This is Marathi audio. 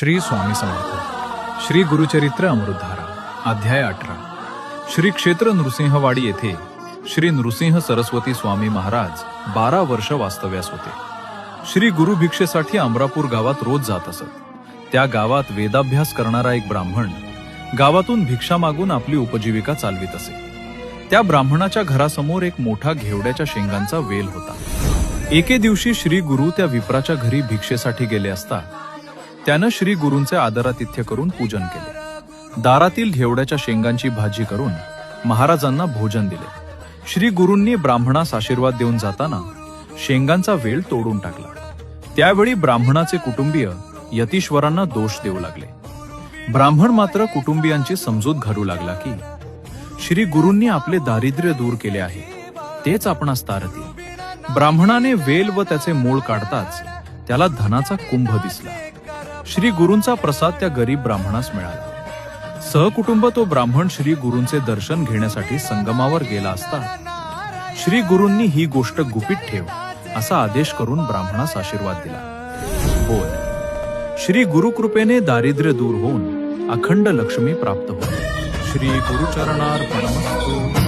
श्री स्वामी समर्थ. श्री गुरुचरित्र अमृतधारा. अध्याय 18. श्री क्षेत्र नृसिंहवाडी येथे श्री नृसिंह सरस्वती स्वामी महाराज 12 वर्ष वास्तव्यास होते. श्री गुरु भिक्षेसाठी अमरापूर गावात रोज जात असत. त्या गावात वेदाभ्यास करणारा एक ब्राह्मण गावातून भिक्षा मागून आपली उपजीविका चालवित असे. त्या ब्राह्मणाच्या घरासमोर एक मोठा घेवड्याच्या शेंगांचा वेल होता. एके दिवशी श्री गुरु त्या विप्राच्या घरी भिक्षेसाठी गेले असता त्यानं श्री गुरूंचे आदरातिथ्य करून पूजन केले. दारातील घेवड्याच्या शेंगांची भाजी करून महाराजांना भोजन दिले. श्री गुरूंनी ब्राह्मणास आशीर्वाद देऊन जाताना शेंगांचा वेल तोडून टाकला. त्यावेळी ब्राह्मणाचे कुटुंबीय यतीश्वरांना दोष देऊ लागले. ब्राह्मण मात्र कुटुंबियांची समजूत घालू लागला की श्री गुरूंनी आपले दारिद्र्य दूर केले आहे, तेच आपणास तारतील. ब्राह्मणाने वेल व त्याचे मूळ काढताच त्याला धनाचा कुंभ दिसला. श्री गुरूंचा प्रसाद त्या गरीब ब्राह्मणास मिळाला. सहकुटुंब तो ब्राह्मण श्री गुरूंचे दर्शन घेण्यासाठी संगमावर गेला असता श्री गुरूंनी ही गोष्ट गुपित ठेव असा आदेश करून ब्राह्मणास आशीर्वाद दिला. बोल. श्री गुरुकृपेने दारिद्र्य दूर होऊन अखंड लक्ष्मी प्राप्त होते. श्री गुरुचरणार्पणमस्तु.